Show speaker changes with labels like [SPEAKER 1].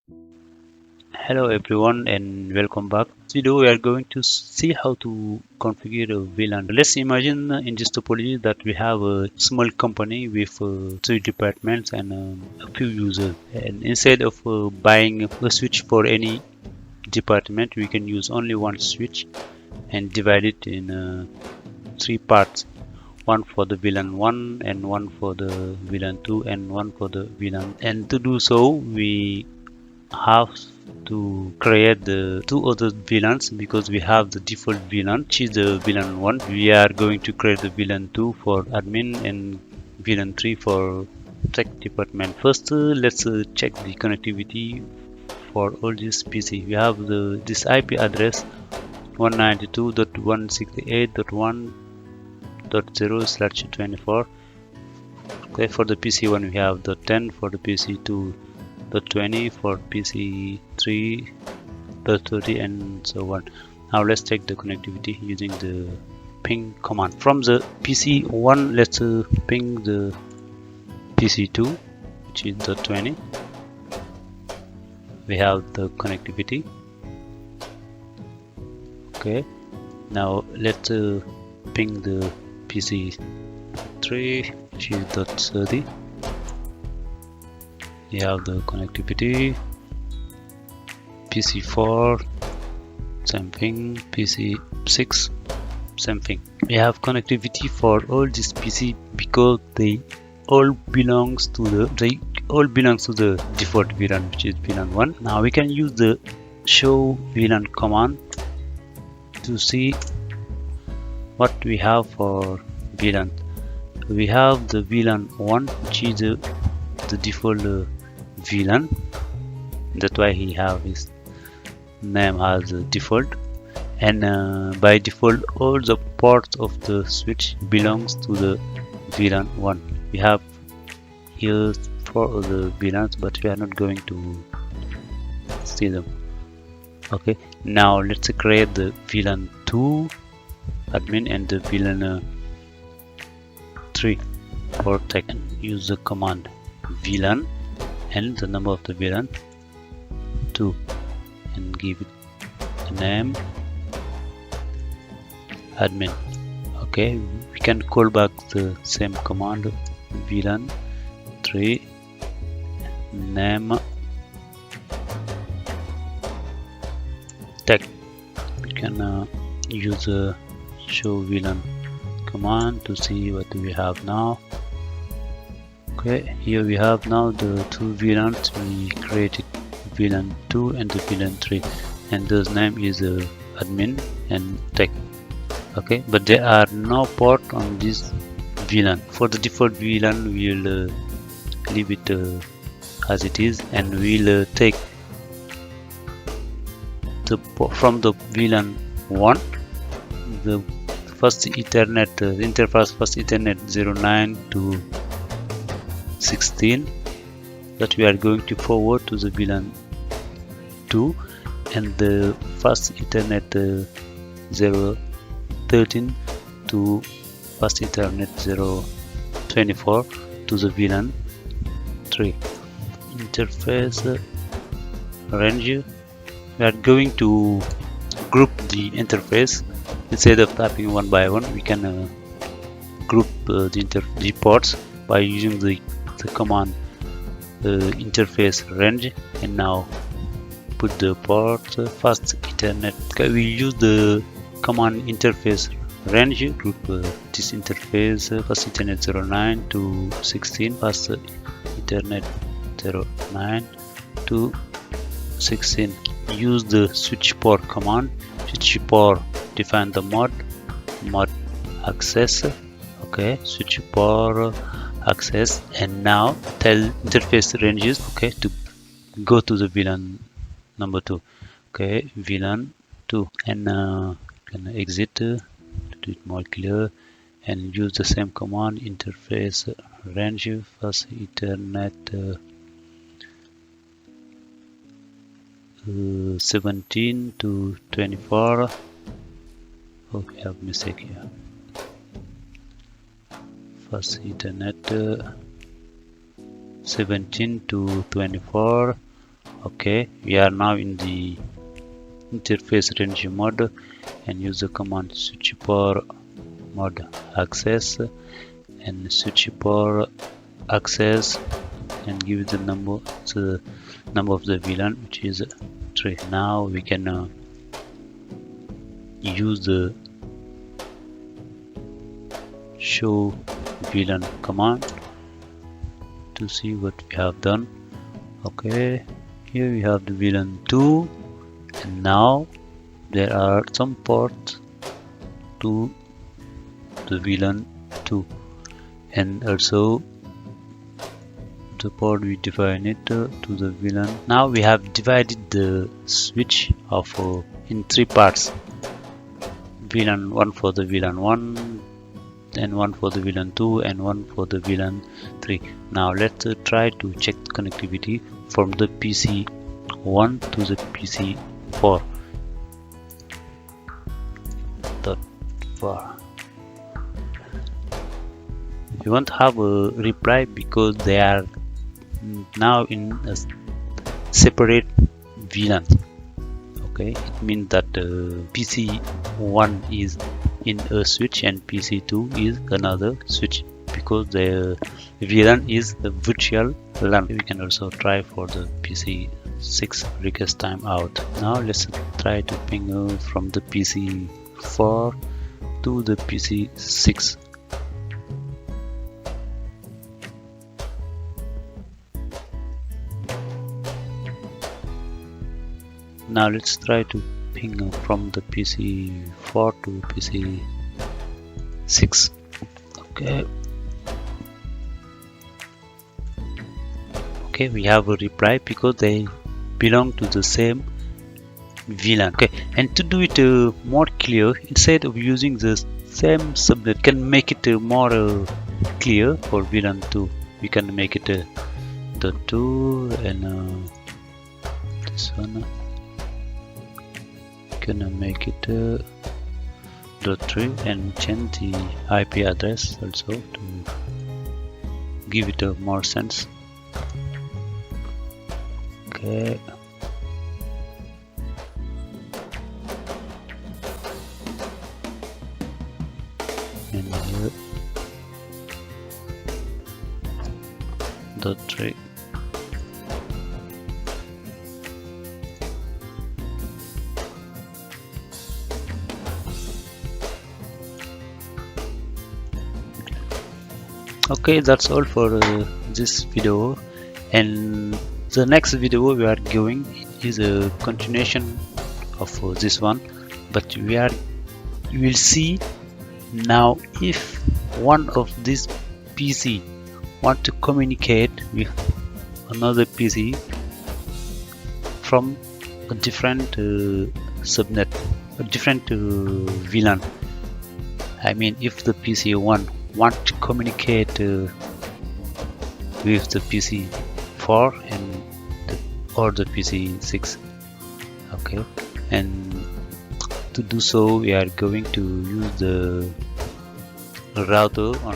[SPEAKER 1] Hello everyone and welcome back. In this video we are going to see how to configure a VLAN. Let's imagine in this topology that we have a small company with three departments and a few users. And instead of buying a switch for any department, we can use only one switch and divide it in three parts. One for the VLAN 1 and one for the VLAN 2 and one for the VLAN. And to do so, we have to create the two other VLANs because we have the default VLAN, which is the VLAN 1. We are going to create the VLAN 2 for admin and VLAN 3 for tech department. First, let's check the connectivity for all these PC. We have this IP address 192.168.1.0/24. Okay, for the PC1 we have the 10, for the PC2 the 20, for PC3 the 30, and so on. Now let's check the connectivity using the ping command. From the PC1, let's ping the PC2, which is the 20. We have the connectivity. Okay, now let's ping the PC3, which is the 30. We have the connectivity. PC4, same thing. PC6, same thing. We have connectivity for all these PC because they all belongs to the default VLAN, which is VLAN 1. Now we can use the show VLAN command to see what we have for VLAN. We have the VLAN 1, which is the default VLAN. That's why he have his name as default, and by default all the ports of the switch belongs to the VLAN 1. We have here 4 other VLANs, but we are not going to see them. Okay, now let's create the VLAN 2 admin and the VLAN 3 for tech, and use the command VLAN and the number of the VLAN 2 and give it a name admin. Okay, we can call back the same command VLAN 3 name tech. We can use a show VLAN command to see what we have now. Okay, here we have now the two VLANs we created, VLAN 2 and the VLAN 3, and those name is admin and tech. Okay, but there are no port on this VLAN. For the default VLAN we'll leave it as it is, and we'll take the from the VLAN 1 the first Ethernet interface, first Ethernet 09 to 16, that we are going to forward to the VLAN 2, and the first Ethernet 013 to first Ethernet 024 to the VLAN 3. Interface range, we are going to group the interface. Instead of typing one by one, we can group the ports by using the command interface range, and now put the port first Ethernet. Okay, we use the command interface range group this interface first Ethernet 09 to 16, first Ethernet 09 to 16. Use the switchport command. Switchport define the mod access. Okay, switchport access, and now tell interface ranges, okay, to go to the VLAN number 2. Okay, VLAN 2, and can exit to do it more clear, and use the same command interface range first Ethernet 17 to 24. Oh, we have mistake here. First Ethernet 17 to 24 Okay, we are now in the interface range mode and use the command switchport mode access and switchport access and give the number of the VLAN, which is 3. Now we can use the show VLAN command to see what we have done. Okay, here we have the VLAN 2, and now there are some ports to the VLAN 2, and also the port we define it to the VLAN. Now we have divided the switch of in 3 parts: VLAN 1 for the VLAN 1, then 1 for the VLAN 2, and 1 for the VLAN 3. Now let's try to check connectivity from the PC 1 to the PC 4. You won't have a reply because they are now in a separate VLAN. Okay, it means that PC1 is in a switch and PC2 is another switch, because the VLAN is the virtual LAN. We can also try for the PC6 request timeout. Now let's try to ping from the PC4 to the PC6. Now let's try to ping from the PC4 to PC6. Okay, we have a reply because they belong to the same VLAN. Okay, and to do it more clear, instead of using the same subnet, can make it more clear for VLAN 2. We can make it the 2 and this one. Gonna make it .3 and change the IP address also to give it a more sense. Okay. And here .3. Okay, that's all for this video, and the next video we are going is a continuation of this one, but you will see now if one of these PC want to communicate with another PC from a different subnet, a different VLAN. I mean, if the PC1 want to communicate with the PC4 and or the PC6. Okay, and to do so we are going to use the router on